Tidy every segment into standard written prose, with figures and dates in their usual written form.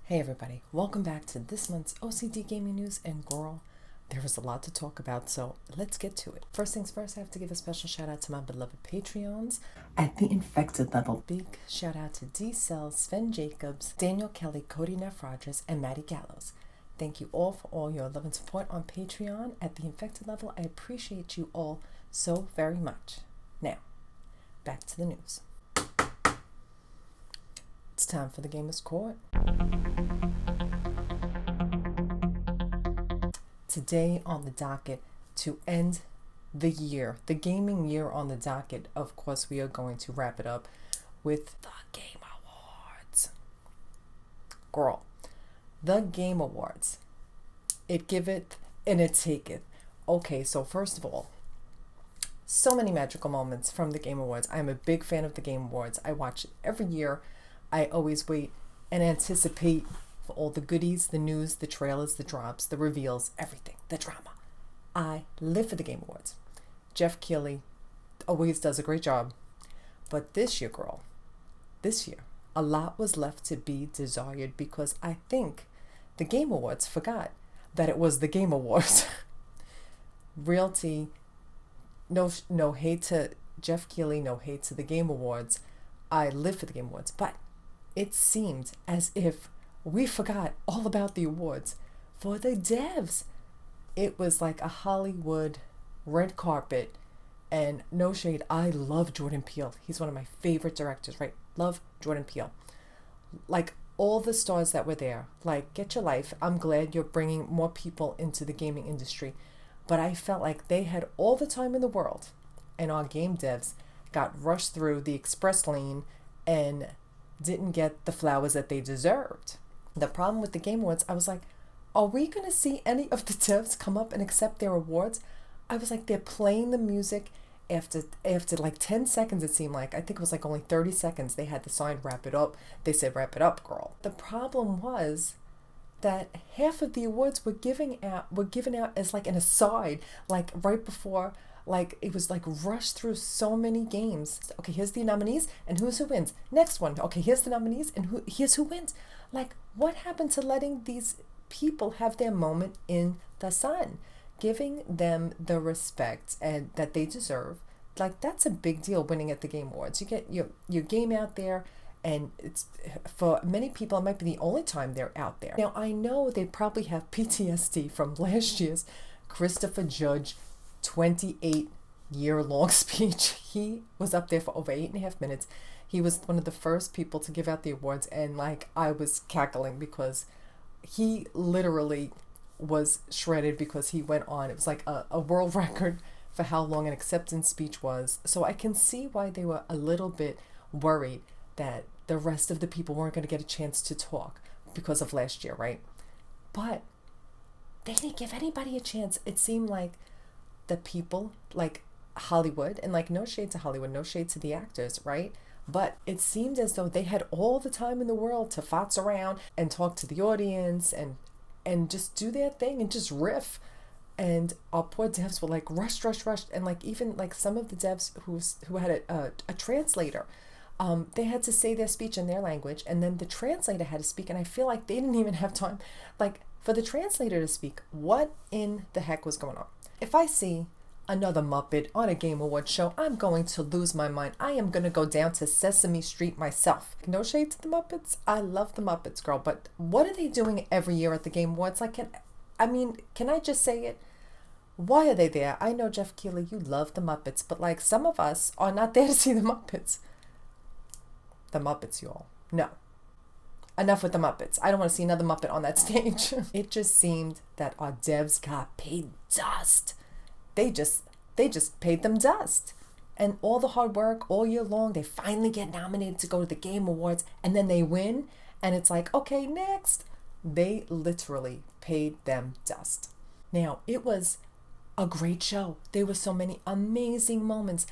Hey everybody, welcome back to this month's O.C.D gaming news, and girl, there was a lot to talk about, so let's get to it. First things first, I have to give a special shout out to my beloved Patreons at the infected level. Big shout out to D Cell, Sven Jacobs, Daniel Kelly, Cody Neff Rogers, and Maddie Gallows. Thank you all for all your love and support on Patreon at the infected level. I appreciate you all so very much. Now, back to the news. It's time for the Gamers Court. Today on the docket, to end the year, the gaming year on the docket, of course, we are going to wrap it up with the Game Awards. Girl, the Game Awards. It giveth and it taketh. Okay, so first of all, so many magical moments from the Game Awards. I'm a big fan of the Game Awards. I watch it every year. I always wait and anticipate for all the goodies, the news, the trailers, the drops, the reveals, everything, the drama. I live for the Game Awards. Jeff Keighley always does a great job. But this year, girl, this year, a lot was left to be desired because I think the Game Awards forgot that it was the Game Awards. Realty, no hate to Jeff Keighley, no hate to the Game Awards. I live for the Game Awards, but it seemed as if we forgot all about the awards for the devs. It was like a Hollywood red carpet, and no shade, I love Jordan Peele. He's one of my favorite directors, right? Love Jordan Peele. Like all the stars that were there, like get your life. I'm glad you're bringing more people into the gaming industry, but I felt like they had all the time in the world, and our game devs got rushed through the express lane and didn't get the flowers that they deserved. The problem with the Game Awards, I was like, are we going to see any of the devs come up and accept their awards? I was like, they're playing the music after like 10 seconds, it seemed like. I think it was like only 30 seconds. They had the sign, wrap it up. They said, wrap it up, girl. The problem was that half of the awards were given out as like an aside, like right before. Like, it was like rushed through so many games. Okay, here's the nominees, and who wins. Next one. Okay, here's the nominees, and here's who wins. Like, what happened to letting these people have their moment in the sun? Giving them the respect and that they deserve. Like, that's a big deal, winning at the Game Awards. You get your game out there, and it's, for many people, it might be the only time they're out there. Now, I know they probably have PTSD from last year's Christopher Judge 28-year-long speech. He was up there for over 8.5 minutes. He was one of the first people to give out the awards, and like I was cackling because he literally was shredded because he went on. It was like a world record for how long an acceptance speech was. So I can see why they were a little bit worried that the rest of the people weren't going to get a chance to talk because of last year, right? But they didn't give anybody a chance. It seemed like the people, like Hollywood, and like no shade to Hollywood, no shade to the actors, right? But it seemed as though they had all the time in the world to futz around and talk to the audience and just do their thing and just riff. And our poor devs were like rushed. And like even like some of the devs who had a translator, they had to say their speech in their language, and then the translator had to speak. And I feel like they didn't even have time, like, for the translator to speak. What in the heck was going on? If I see another Muppet on a Game Awards show, I'm going to lose my mind. I am going to go down to Sesame Street myself. No shade to the Muppets. I love the Muppets, girl. But what are they doing every year at the Game Awards? Like, can I just say it? Why are they there? I know, Jeff Keighley, you love the Muppets, but like some of us are not there to see the Muppets. The Muppets, y'all. No. Enough with the Muppets. I don't want to see another Muppet on that stage. It just seemed that our devs got paid dust. They just paid them dust. And all the hard work all year long, they finally get nominated to go to the Game Awards, and then they win, and it's like, okay, next. They literally paid them dust. Now, it was a great show. There were so many amazing moments.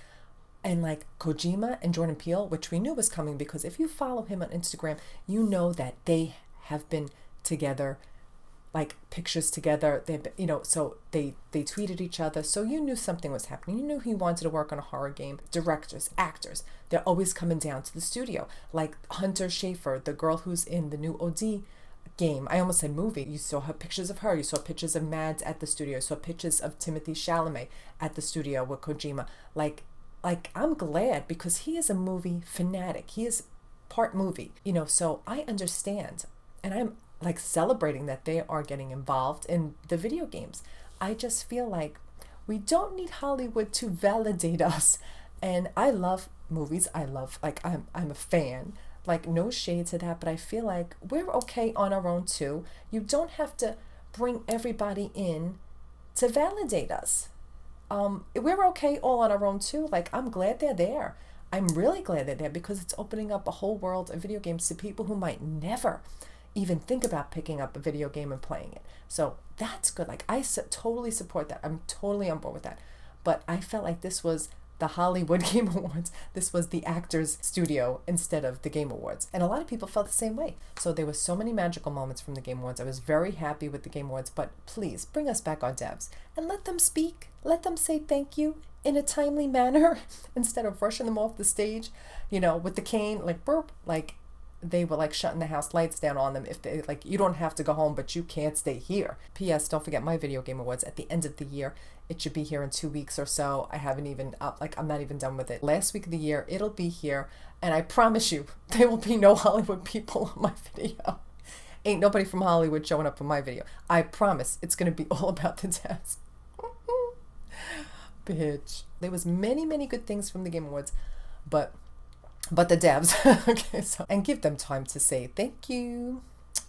And like Kojima and Jordan Peele, which we knew was coming because if you follow him on Instagram, you know that they have been together, like pictures together. So they tweeted each other. So you knew something was happening. You knew he wanted to work on a horror game. Directors, actors, they're always coming down to the studio. Like Hunter Schafer, the girl who's in the new O.C.D game. I almost said movie. You saw her pictures of her. You saw pictures of Mads at the studio. You saw pictures of Timothy Chalamet at the studio with Kojima. Like I'm glad, because he is a movie fanatic. He is part movie, so I understand. And I'm like celebrating that they are getting involved in the video games. I just feel like we don't need Hollywood to validate us. And I love movies. I'm a fan. Like, no shade to that, but I feel like we're okay on our own too. You don't have to bring everybody in to validate us. We're okay all on our own too. Like, I'm glad they're there. I'm really glad they're there, because it's opening up a whole world of video games to people who might never even think about picking up a video game and playing it. So that's good. Like, I totally support that. I'm totally on board with that. But I felt like this was the Hollywood Game Awards. This was the Actors Studio instead of the Game Awards. And a lot of people felt the same way. So there were so many magical moments from the Game Awards. I was very happy with the Game Awards, but please bring us back our devs and let them speak. Let them say thank you in a timely manner instead of rushing them off the stage, with the cane, like burp, like they were like shutting the house lights down on them. If they like, you don't have to go home, but you can't stay here. P.S. Don't forget my video game awards at the end of the year. It should be here in 2 weeks or so. I haven't even I'm not even done with it. Last week of the year, it'll be here. And I promise you, there will be no Hollywood people on my video. Ain't nobody from Hollywood showing up for my video. I promise it's going to be all about the devs. Bitch. There was many, many good things from the Game Awards, but the devs. Okay, so, and give them time to say thank you.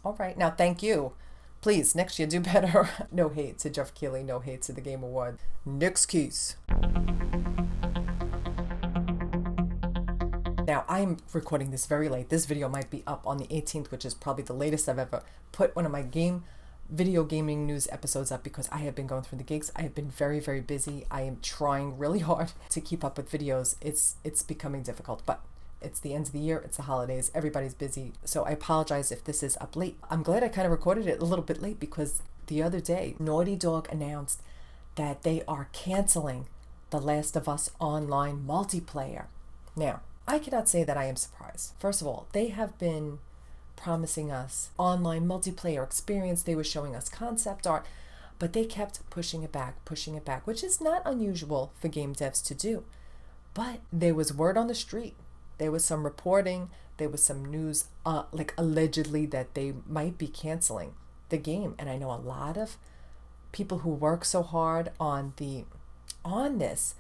All right, now thank you. Please, next year do better. No hate to Jeff Keighley, no hate to the Game Award. Next case. Now, I'm recording this very late. This video might be up on the 18th, which is probably the latest I've ever put one of my video gaming news episodes up, because I have been going through the gigs. I have been very, very busy. I am trying really hard to keep up with videos. It's becoming difficult, but it's the end of the year. It's the holidays. Everybody's busy. So I apologize if this is up late. I'm glad I kind of recorded it a little bit late, because the other day, Naughty Dog announced that they are canceling The Last of Us Online multiplayer. Now, I cannot say that I am surprised. First of all, they have been promising us online multiplayer experience. They were showing us concept art, but they kept pushing it back, which is not unusual for game devs to do. But there was word on the street. There was some reporting. There was some news, like allegedly that they might be canceling the game. And I know a lot of people who work so hard on this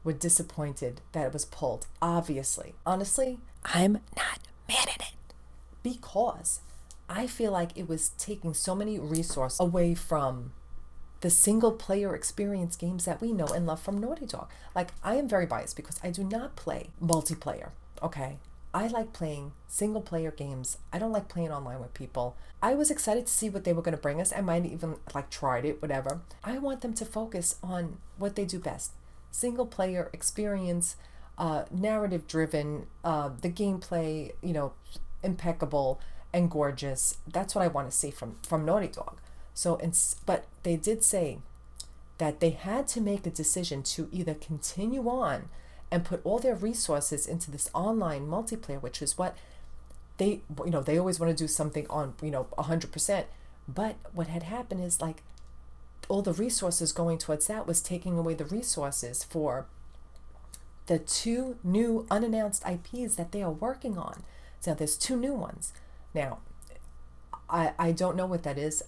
were disappointed that it was pulled. Obviously, honestly, I'm not mad at it, because I feel like it was taking so many resources away from the single player experience games that we know and love from Naughty Dog. Like, I am very biased because I do not play multiplayer, okay? I like playing single player games. I don't like playing online with people. I was excited to see what they were going to bring us. I might even tried it, whatever. I want them to focus on what they do best. Single player experience, narrative driven, the gameplay, impeccable and gorgeous. That's what I want to see from Naughty Dog. But they did say that they had to make a decision to either continue on and put all their resources into this online multiplayer, which is what they always want to do something on, 100%. But what had happened is all the resources going towards that was taking away the resources for the 2 new unannounced IPs that they are working on. So there's 2 new ones. Now, I don't know what that is.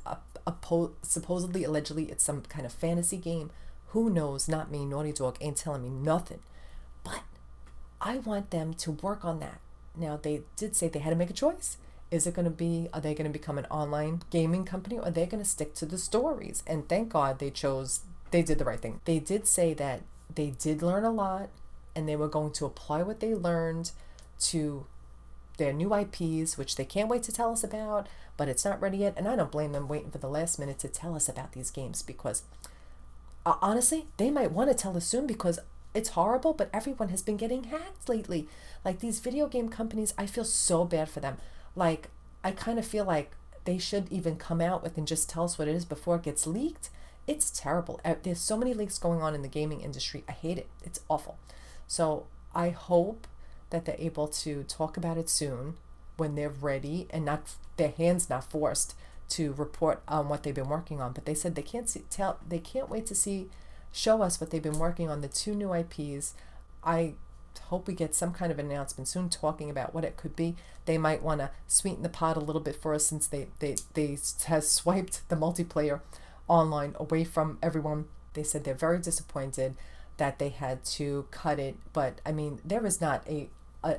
Supposedly, allegedly, it's some kind of fantasy game. Who knows? Not me. Naughty Dog ain't telling me nothing. But I want them to work on that. Now, they did say they had to make a choice. Are they going to become an online gaming company, or are they going to stick to the stories? And thank God they did the right thing. They did say that they did learn a lot, and they were going to apply what they learned to their new IPs, which they can't wait to tell us about, but it's not ready yet. And I don't blame them waiting for the last minute to tell us about these games, because honestly, they might want to tell us soon, because it's horrible, but everyone has been getting hacked lately. Like, these video game companies, I feel so bad for them. Like, I kind of feel like they should even come out with and just tell us what it is before it gets leaked. It's terrible. There's so many leaks going on in the gaming industry. I hate it. It's awful. So I hope that they're able to talk about it soon, when they're ready and not their hands not forced to report on what they've been working on. But they said they can't wait to show us what they've been working on, the 2 new IPs. I hope we get some kind of announcement soon talking about what it could be. They might want to sweeten the pot a little bit for us, since they has swiped the multiplayer online away from everyone. They said they're very disappointed that they had to cut it, but I mean, there is not an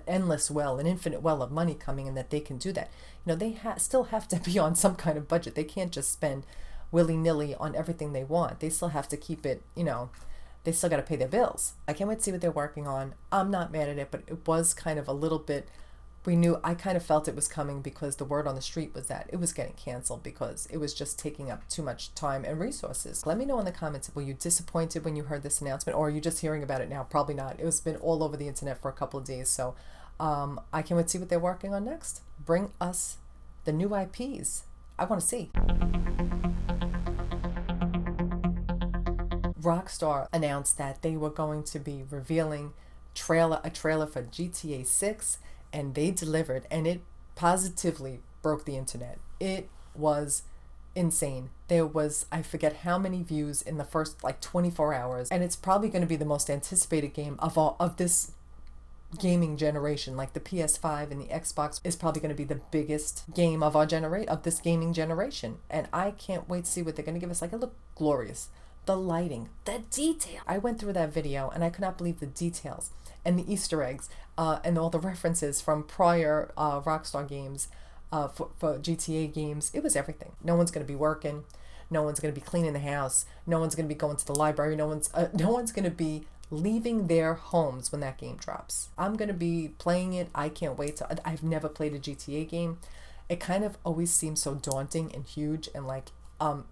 endless well, an infinite well of money coming in that they can do that. They still have to be on some kind of budget. They can't just spend willy-nilly on everything they want. They still have to keep it, they still got to pay their bills. I can't wait to see what they're working on. I'm not mad at it, but it was kind of a little bit, I kind of felt it was coming, because the word on the street was that it was getting canceled because it was just taking up too much time and resources. Let me know in the comments, were you disappointed when you heard this announcement, or are you just hearing about it now? Probably not. It's been all over the internet for a couple of days. So I can't wait to see what they're working on next. Bring us the new IPs. I want to see. Rockstar announced that they were going to be revealing a trailer for GTA 6, and they delivered, and it positively broke the internet. It was insane. There was, I forget how many views in the first 24 hours, and it's probably going to be the most anticipated game of this gaming generation. Like the PS5 and the Xbox is probably going to be the biggest game of this gaming generation, and I can't wait to see what they're going to give us. It looked glorious. The lighting, the detail. I went through that video and I could not believe the details and the Easter eggs and all the references from prior Rockstar games for GTA games. It was everything. No one's going to be working. No one's going to be cleaning the house. No one's going to be going to the library. No one's going to be leaving their homes when that game drops. I'm going to be playing it. I can't wait I've never played a GTA game. It kind of always seems so daunting and huge and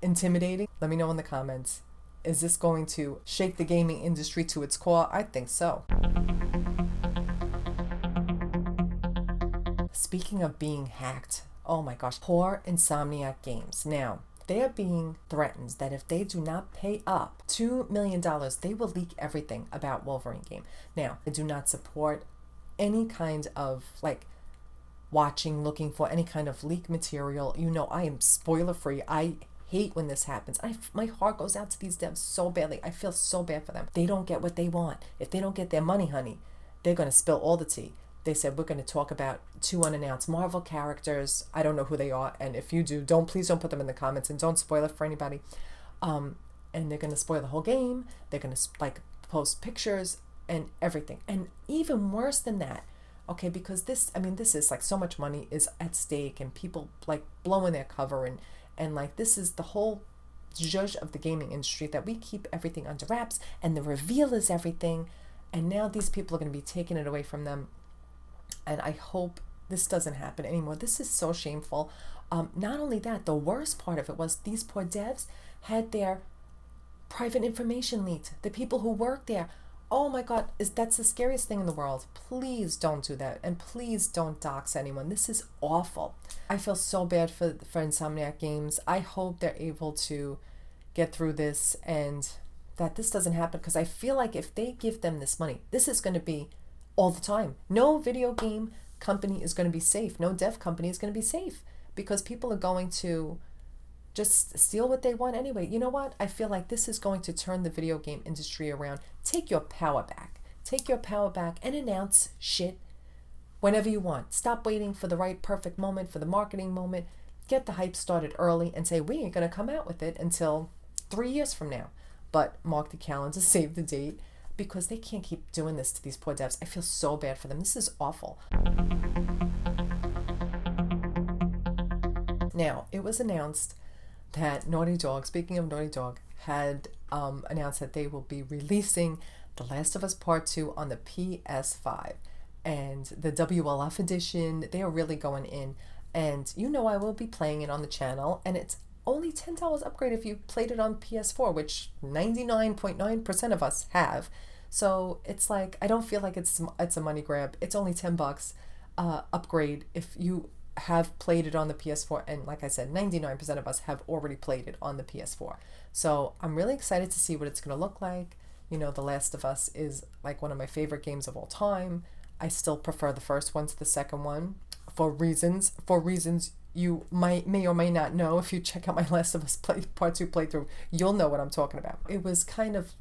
intimidating. Let me know in the comments. Is this going to shake the gaming industry to its core? I think so. Speaking of being hacked, oh my gosh, poor Insomniac Games. Now, they are being threatened that if they do not pay up $2 million, they will leak everything about Wolverine game. Now, they do not support any kind of looking for any kind of leak material. I am spoiler free. I hate when this happens. My heart goes out to these devs so badly. I feel so bad for them. They don't get what they want. If they don't get their money, honey, they're going to spill all the tea. They said, we're going to talk about 2 unannounced Marvel characters. I don't know who they are, and if you do, please don't put them in the comments, and don't spoil it for anybody. And they're going to spoil the whole game. They're going to post pictures and everything. And even worse than that, okay, because this is so much money is at stake, and people blowing their cover, and this is the whole zhuzh of the gaming industry, that we keep everything under wraps, and the reveal is everything, and now these people are going to be taking it away from them. And I hope this doesn't happen anymore. This is so shameful. Not only that, the worst part of it was these poor devs had their private information leaked. The people who work there. Oh my God, that's the scariest thing in the world. Please don't do that. And please don't dox anyone. This is awful. I feel so bad for Insomniac Games. I hope they're able to get through this and that this doesn't happen, because I feel like if they give them this money, this is going to be all the time. No video game company is going to be safe. No dev company is going to be safe, because people are going to just steal what they want anyway. You know what? I feel like this is going to turn the video game industry around. Take your power back. Take your power back and announce shit whenever you want. Stop waiting for the right perfect moment, for the marketing moment. Get the hype started early and say, we ain't going to come out with it until 3 years from now. But mark the calendar, save the date, because they can't keep doing this to these poor devs. I feel so bad for them. This is awful. Now, it was announced that Naughty Dog, speaking of Naughty Dog, had announced that they will be releasing The Last of Us Part 2 on the PS5. And the WLF edition, they are really going in. And I will be playing it on the channel, and it's only $10 upgrade if you played it on PS4, which 99.9% of us have. So it's I don't feel like it's a money grab. It's only $10 upgrade if you have played it on the PS4, and like I said, 99% of us have already played it on the PS4. So I'm really excited to see what it's going to look like. The Last of Us is one of my favorite games of all time. I still prefer the first one to the second one for reasons you may or may not know. If you check out my Last of Us Part 2 playthrough, you'll know what I'm talking about. It was kind of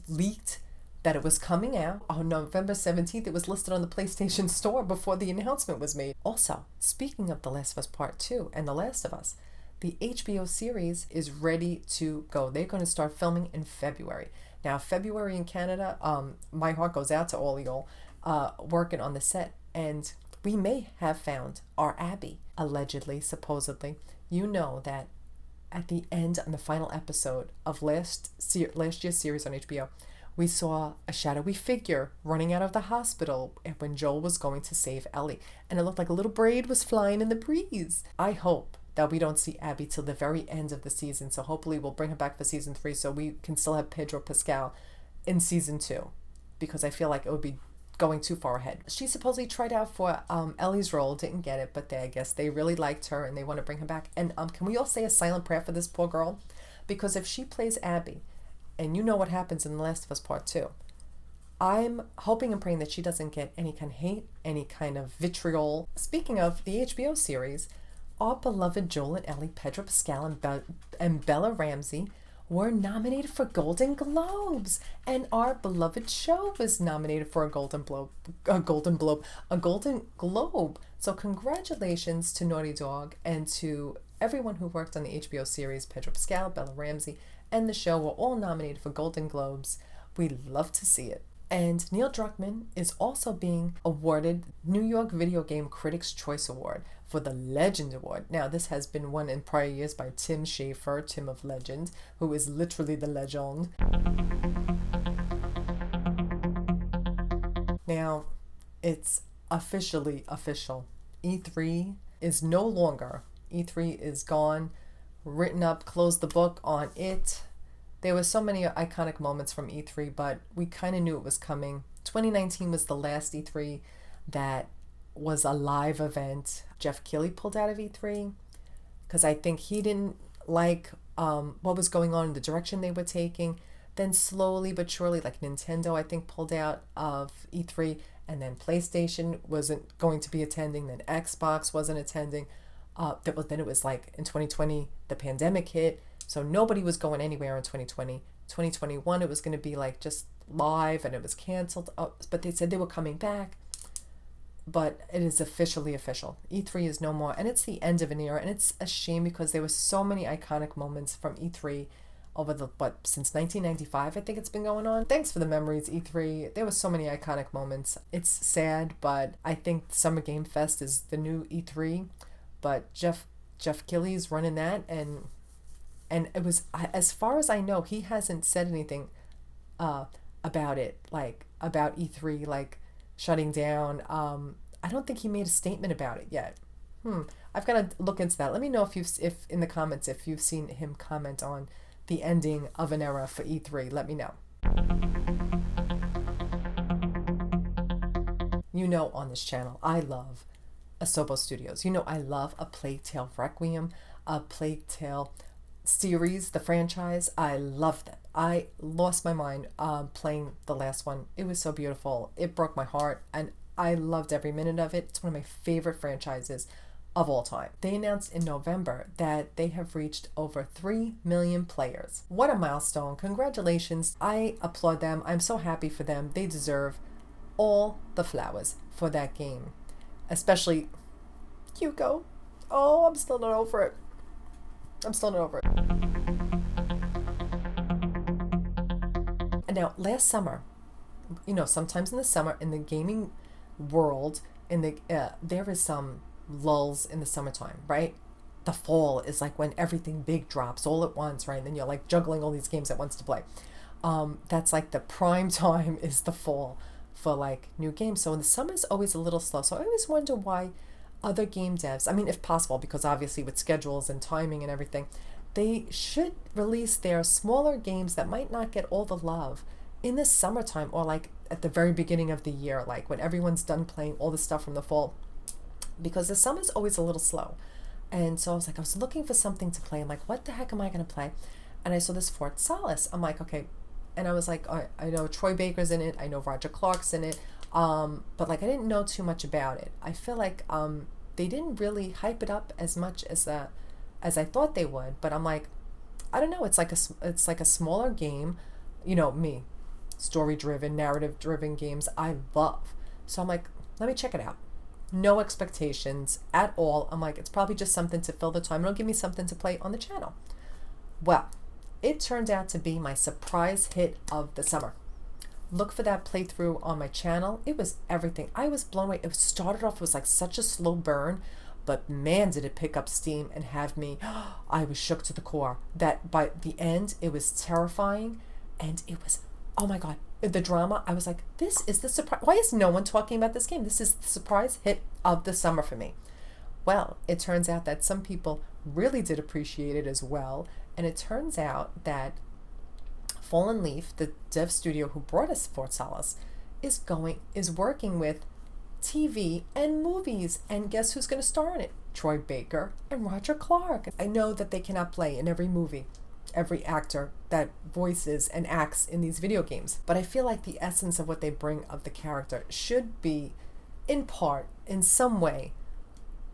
leaked that it was coming out on November 17th. It was listed on the PlayStation Store before the announcement was made. Also, speaking of The Last of Us Part 2 and The Last of Us, the HBO series is ready to go. They're going to start filming in February. Now, February in Canada, my heart goes out to all y'all working on the set, and we may have found our Abby, allegedly, supposedly. You know that at the end, on the final episode of last year's series on HBO, we saw a shadowy figure running out of the hospital when Joel was going to save Ellie. And it looked like a little braid was flying in the breeze. I hope that we don't see Abby till the very end of the season. So hopefully we'll bring her back for season 3 so we can still have Pedro Pascal in season 2. Because I feel like it would be going too far ahead. She supposedly tried out for Ellie's role, didn't get it, but I guess they really liked her and they want to bring her back. And can we all say a silent prayer for this poor girl? Because if she plays Abby, and you know what happens in The Last of Us Part 2, I'm hoping and praying that she doesn't get any kind of hate, any kind of vitriol. Speaking of the HBO series, our beloved Joel and Ellie, Pedro Pascal and Bella Ramsey were nominated for Golden Globes, and our beloved show was nominated for a Golden Globe. So congratulations to Naughty Dog and to everyone who worked on the HBO series. Pedro Pascal, Bella Ramsey, and the show were all nominated for Golden Globes. We love to see it. And Neil Druckmann is also being awarded New York Video Game Critics' Choice Award for the Legend Award. Now, this has been won in prior years by Tim Schafer, Tim of Legend, who is literally the legend. Now, it's officially official. E3 is no longer. E3 is gone, written up, closed the book on it. There were so many iconic moments from E3, but we kind of knew it was coming. 2019 was the last E3 that was a live event. Jeff Keighley pulled out of E3 because I think he didn't like what was going on in the direction they were taking. Then slowly but surely, like Nintendo, I think, pulled out of E3, and then PlayStation wasn't going to be attending, then Xbox wasn't attending. Then it was like in 2020, the pandemic hit. So nobody was going anywhere in 2020. 2021, it was going to be like just live, and it was canceled. But they said they were coming back. But it is officially official. E3 is no more. And it's the end of an era. And it's a shame because there were so many iconic moments from E3 over since 1995, I think it's been going on. Thanks for the memories, E3. There were so many iconic moments. It's sad, but I think Summer Game Fest is the new E3. But Jeff Keighley's running that, and it was, as far as I know, he hasn't said anything about it, like about E3, like shutting down. I don't think he made a statement about it yet. I've got to look into that. Let me know if in the comments if you've seen him comment on the ending of an era for E3. Let me know. You know, on this channel, I love Asobo Studios. You know, I love A Plague Tale Requiem, A Plague Tale series, the franchise. I love them. I lost my mind playing the last one. It was so beautiful. It broke my heart, and I loved every minute of it. It's one of my favorite franchises of all time. They announced in November that they have reached over 3 million players. What a milestone. Congratulations. I applaud them. I'm so happy for them. They deserve all the flowers for that game. Especially Hugo. Oh, I'm still not over it. And now, last summer, you know, sometimes in the summer, in the gaming world, there is some lulls in the summertime, right? The fall is like when everything big drops all at once, right? And then you're like juggling all these games at once to play. That's like the prime time is the fall for like new games. So in the summer is always a little slow. So I always wonder why other game devs, I mean, if possible, because obviously with schedules and timing and everything, they should release their smaller games that might not get all the love in the summertime, or like at the very beginning of the year, like when everyone's done playing all the stuff from the fall, because the summer's always a little slow. And so I was looking for something to play. I'm like, what the heck am I going to play? And I saw this Fort Solis. I'm like, okay. And I was like, I know Troy Baker's in it. I know Roger Clark's in it. But like I didn't know too much about it. I feel like they didn't really hype it up as much as I thought they would. But I'm like, I don't know. It's like a smaller game. You know me, story-driven, narrative-driven games I love. So I'm like, let me check it out. No expectations at all. I'm like, it's probably just something to fill the time. It'll give me something to play on the channel. Well, it turned out to be my surprise hit of the summer. Look for that playthrough on my channel. It was everything. I was blown away. It started off, it was like such a slow burn, but man, did it pick up steam and have me, I was shook to the core. That by the end, it was terrifying, and it was, oh my God, the drama. I was like, this is the surprise. Why is no one talking about this game? This is the surprise hit of the summer for me. Well, it turns out that some people really did appreciate it as well, and it turns out that Fallen Leaf, the dev studio who brought us Fort Solis, is working with TV and movies, and guess who's going to star in it? Troy Baker and Roger Clark. I know that they cannot play in every movie, every actor that voices and acts in these video games, but I feel like the essence of what they bring of the character should be, in part, in some way,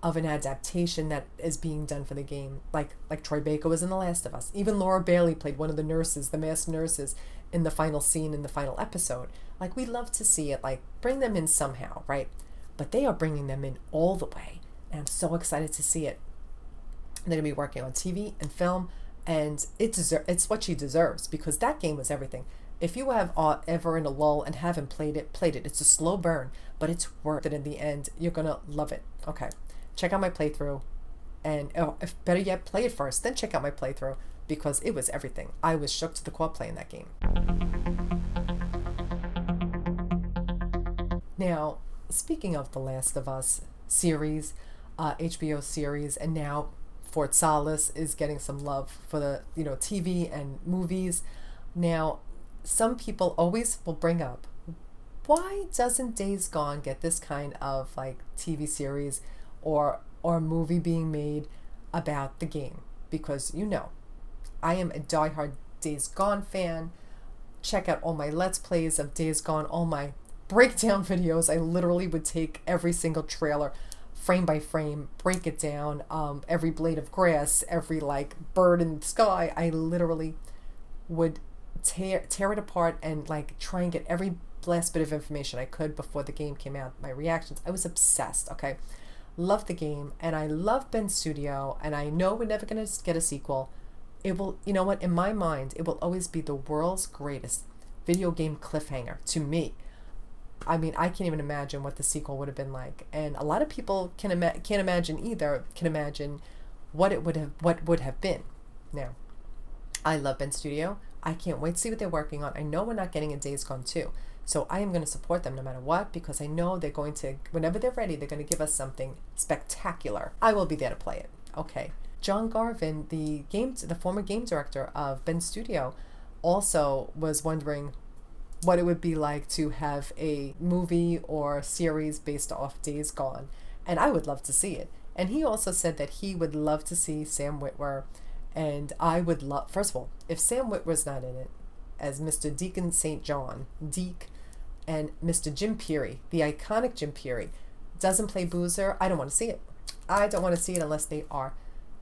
of an adaptation that is being done for the game, like Troy Baker was in The Last of Us. Even Laura Bailey played one of the nurses, the masked nurses, in the final scene in the final episode. Like, we love to see it, like, bring them in somehow, right? But they are bringing them in all the way, and I'm so excited to see it. They're going to be working on TV and film, and it's what she deserves, because that game was everything. If you have ever in a lull and haven't played it. It's a slow burn, but it's worth it in the end. You're going to love it. Okay. Check out my playthrough, and if better yet, play it first, then check out my playthrough, because it was everything. I was shook to the core playing that game. Now, speaking of The Last of Us series, HBO series, and now Fort Solis is getting some love for the TV and movies. Now, some people always will bring up, why doesn't Days Gone get this kind of like TV series or movie being made about the game? Because I am a diehard Days Gone fan. Check out all my Let's Plays of Days Gone, all my breakdown videos. I literally would take every single trailer, frame by frame, break it down, every blade of grass, every like bird in the sky. I literally would tear it apart and like try and get every last bit of information I could before the game came out. My reactions, I was obsessed. Okay. Love the game, and I love Ben Studio, and I know we're never going to get a sequel. It will, you know what, in my mind, it will always be the world's greatest video game cliffhanger to me. I mean, I can't even imagine what the sequel would have been like, and a lot of people can't imagine either. Can imagine what would have been. Now, I love Ben Studio. I can't wait to see what they're working on. I know we're not getting a Days Gone 2. So I am going to support them no matter what, because I know they're going to, whenever they're ready, they're going to give us something spectacular. I will be there to play it. Okay. John Garvin, the former game director of Ben Studio, also was wondering what it would be like to have a movie or series based off Days Gone. And I would love to see it. And he also said that he would love to see Sam Witwer. And I would love, first of all, if Sam Witwer's not in it, as Mr. Deacon St. John, Deke, and Mr. Jim Peary, the iconic Jim Peary, doesn't play Boozer, I don't want to see it. I don't want to see it unless they are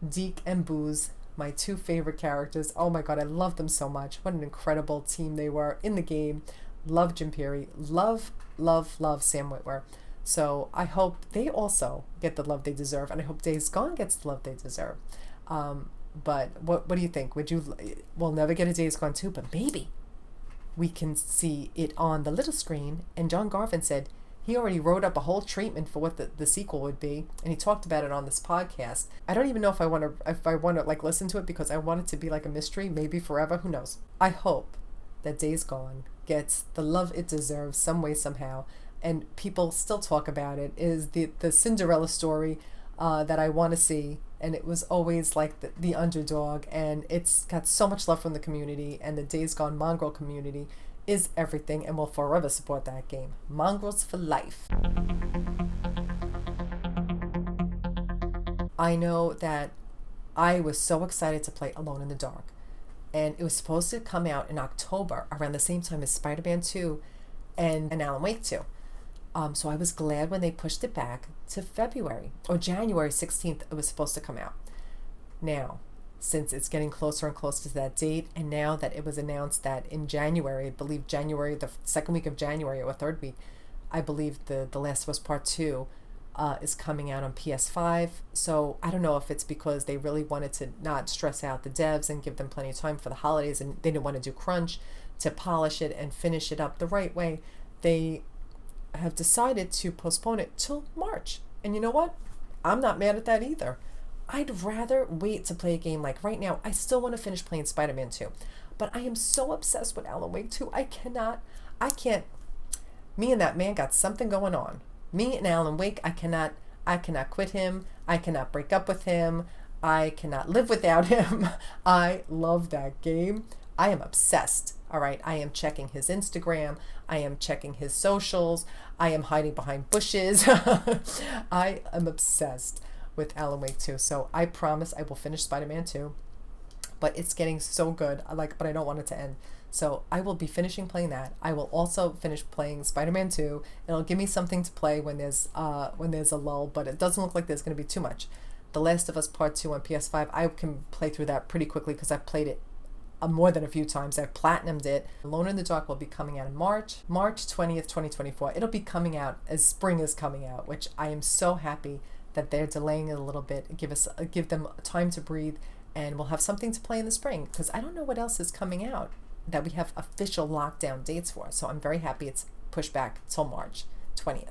Deke and Booze, my two favorite characters. Oh my God, I love them so much. What an incredible team they were in the game. Love Jim Peary. Love, love, love Sam Witwer. So I hope they also get the love they deserve, and I hope Days Gone gets the love they deserve. But what do you think? We'll never get a Days Gone 2, but maybe we can see it on the little screen. And John Garvin said he already wrote up a whole treatment for what the sequel would be, and he talked about it on this podcast. I don't even know if I want to like listen to it, because I want it to be like a mystery, maybe forever, who knows. I hope that Days Gone gets the love it deserves some way, somehow, and people still talk about it. Is the Cinderella story that I want to see, and it was always like the underdog, and it's got so much love from the community, and the Days Gone Mongrel community is everything, and will forever support that game. Mongrels for life. I know that I was so excited to play Alone in the Dark, and it was supposed to come out in October around the same time as Spider-Man 2 and Alan Wake 2. So I was glad when they pushed it back to February or January 16th. It was supposed to come out. Now, since it's getting closer and closer to that date, and now that it was announced that in January, I believe January, the second week of January or third week, I believe the Last of Us Part 2 is coming out on PS5. So I don't know if it's because they really wanted to not stress out the devs and give them plenty of time for the holidays, and they didn't want to do crunch to polish it and finish it up the right way. They have decided to postpone it till March. And you know what? I'm not mad at that either. I'd rather wait to play a game. Like right now, I still want to finish playing Spider-Man 2. But I am so obsessed with Alan Wake 2. I can't. Me and that man got something going on. Me and Alan Wake, I cannot quit him. I cannot break up with him. I cannot live without him. I love that game. I am obsessed. All right. I am checking his Instagram. I am checking his socials. I am hiding behind bushes. I am obsessed with Alan Wake 2. So I promise I will finish Spider-Man 2. But it's getting so good. But I don't want it to end. So I will be finishing playing that. I will also finish playing Spider-Man 2. It'll give me something to play when there's a lull, but it doesn't look like there's going to be too much. The Last of Us Part 2 on PS5, I can play through that pretty quickly because I've played it more than a few times. I've platinumed it. Alone in the Dark will be coming out in March 20th, 2024. It'll be coming out as spring is coming out, which I am so happy that they're delaying it a little bit. Give them time to breathe, and we'll have something to play in the spring because I don't know what else is coming out that we have official lockdown dates for. So I'm very happy it's pushed back till March 20th.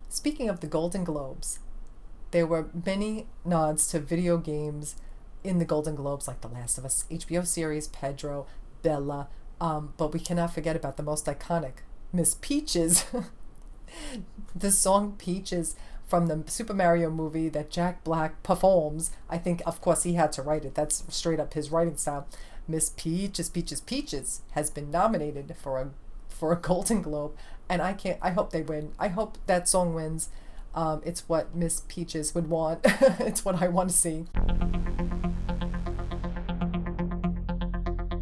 Speaking of the Golden Globes, there were many nods to video games in the Golden Globes, like The Last of Us HBO series, Pedro, Bella, but we cannot forget about the most iconic, Miss Peaches. The song Peaches from the Super Mario movie that Jack Black performs. I think, of course, he had to write it. That's straight up his writing style. Miss Peaches, Peaches, Peaches has been nominated for a Golden Globe, and I hope they win. I hope that song wins. It's what Miss Peaches would want. It's what I want to see.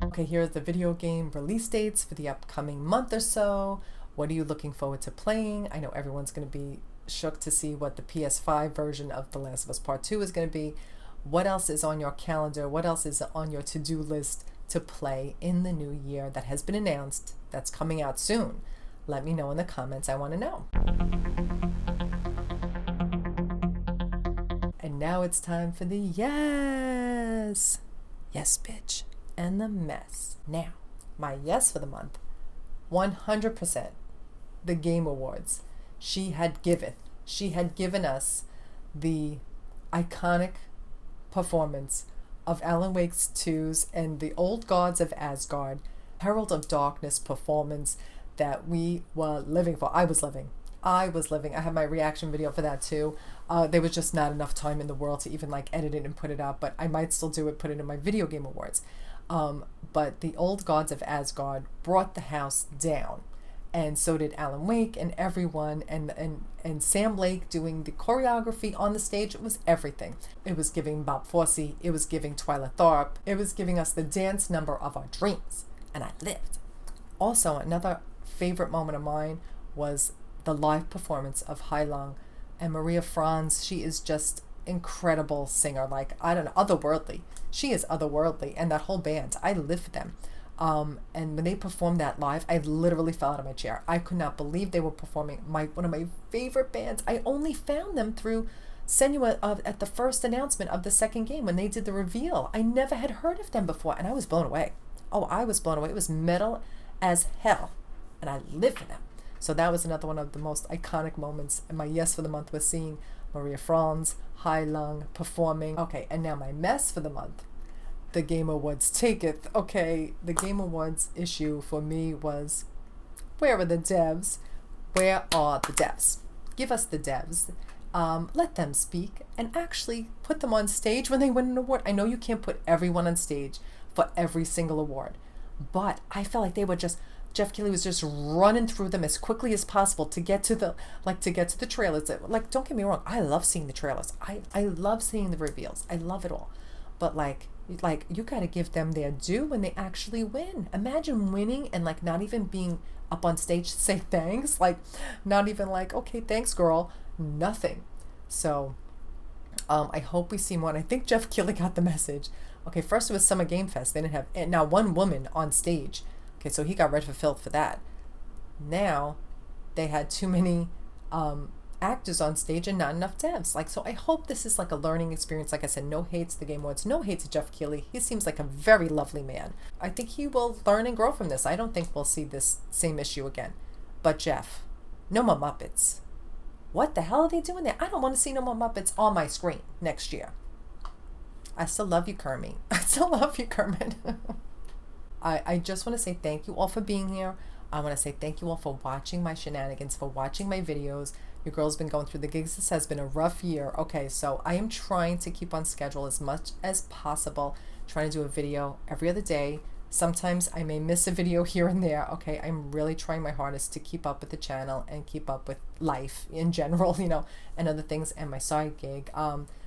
Okay, here are the video game release dates for the upcoming month or so. What are you looking forward to playing? I know everyone's going to be shook to see what the PS5 version of The Last of Us Part 2 is going to be. What else is on your calendar? What else is on your to-do list to play in the new year that has been announced that's coming out soon? Let me know in the comments. I want to know. And now it's time for the yes, bitch, and the mess. Now, my yes for the month, 100%, the Game Awards. She had given us the iconic performance of Alan Wake 2's and the Old Gods of Asgard, Herald of Darkness performance that we were living for. I was living. I have my reaction video for that too. There was just not enough time in the world to even edit it and put it out, but I might still do it, put it in my video game awards. But the Old Gods of Asgard brought the house down. And so did Alan Wake and everyone, and Sam Lake doing the choreography on the stage. It was everything. It was giving Bob Fosse. It was giving Twyla Tharp. It was giving us the dance number of our dreams. And I lived. Also, another favorite moment of mine was the live performance of Hai Long and Maria Franz. She is just incredible singer. I don't know, otherworldly. She is otherworldly. And that whole band, I live for them. And when they performed that live, I literally fell out of my chair. I could not believe they were performing one of my favorite bands. I only found them through Senua at the first announcement of the second game when they did the reveal. I never had heard of them before, and I was blown away. Oh, I was blown away. It was metal as hell, and I lived for them. So that was another one of the most iconic moments. And my yes for the month was seeing Maria Franz, Hai Long performing. Okay, and now my mess for the month. The Game Awards taketh. Okay, the Game Awards issue for me was, where are the devs? Where are the devs? Give us the devs. Let them speak and actually put them on stage when they win an award. I know you can't put everyone on stage for every single award, but I felt like they were just, Jeff Keighley was just running through them as quickly as possible to get to the trailers. Don't get me wrong, I love seeing the trailers. I love seeing the reveals. I love it all. but like you got to give them their due when they actually win. Imagine winning and like not even being up on stage to say thanks, like not even like, okay, thanks girl, nothing. So I hope we see more. And I think Jeff Keighley got the message. Okay, first it was Summer Game Fest. They didn't have now one woman on stage. Okay, so he got red for filth for that. Now they had too many actors on stage and not enough devs. Like, so I hope this is like a learning experience. Like I said, no hate to the Game Awards, no hate to Jeff Keighley. He seems like a very lovely man. I think he will learn and grow from this. I don't think we'll see this same issue again. But Jeff, no more Muppets. What the hell are they doing there? I don't want to see no more Muppets on my screen next year. I still love you, Kermit. I still love you, Kermit. I just want to say thank you all for being here. I want to say thank you all for watching my shenanigans, for watching my videos. Your girl's been going through the gigs. This has been a rough year. Okay, so I am trying to keep on schedule as much as possible, trying to do a video every other day. Sometimes I may miss a video here and there. Okay, I'm really trying my hardest to keep up with the channel and keep up with life in general, you know, and other things, and my side gig.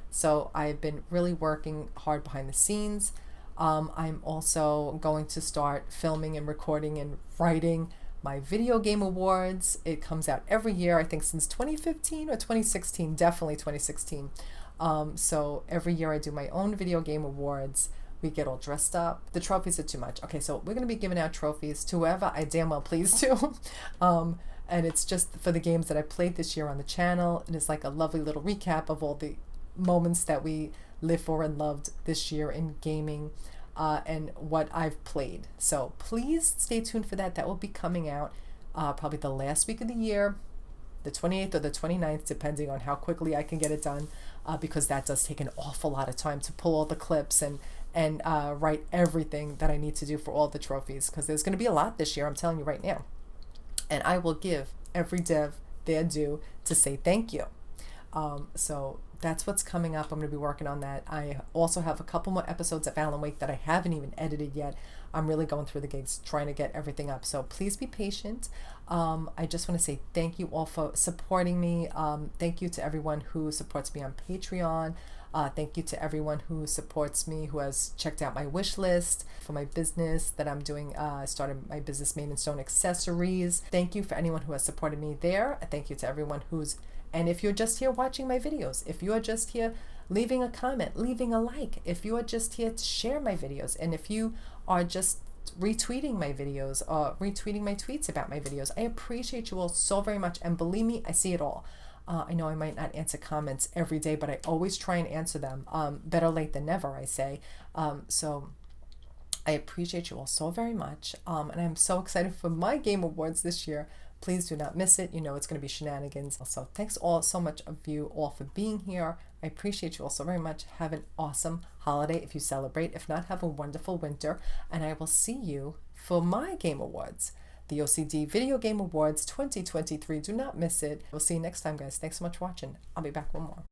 So I've been really working hard behind the scenes. I'm also going to start filming and recording and writing my video game awards. It comes out every year, I think since 2015 or 2016, definitely 2016. So every year I do my own video game awards. We get all dressed up. The trophies are too much. Okay, so we're going to be giving out trophies to whoever I damn well please to. And it's just for the games that I played this year on the channel. It is like a lovely little recap of all the moments that we lived for and loved this year in gaming, and what I've played. So please stay tuned for that. That will be coming out probably the last week of the year, the 28th or the 29th, depending on how quickly I can get it done, because that does take an awful lot of time to pull all the clips and write everything that I need to do for all the trophies, because there's going to be a lot this year, I'm telling you right now. And I will give every dev their due to say thank you. So that's what's coming up. I'm going to be working on that. I also have a couple more episodes of Alan Wake that I haven't even edited yet. I'm really going through the gigs, trying to get everything up. So please be patient. I just want to say thank you all for supporting me. Thank you to everyone who supports me on Patreon. Thank you to everyone who supports me, who has checked out my wish list for my business that I'm doing. I started my business, Made in Stone Accessories. Thank you for anyone who has supported me there. Thank you to everyone who's, and if you're just here watching my videos, if you are just here leaving a comment, leaving a like, if you are just here to share my videos, and if you are just retweeting my videos or retweeting my tweets about my videos, I appreciate you all so very much. And believe me, I see it all. I know I might not answer comments every day, but I always try and answer them. Better late than never, I say. So I appreciate you all so very much. And I'm so excited for my game awards this year. Please do not miss it. You know it's going to be shenanigans. So thanks all so much of you all for being here. I appreciate you all so very much. Have an awesome holiday if you celebrate. If not, have a wonderful winter. And I will see you for my game awards. The O.C.D Video Game Awards 2023. Do not miss it. We'll see you next time, guys. Thanks so much for watching. I'll be back with more.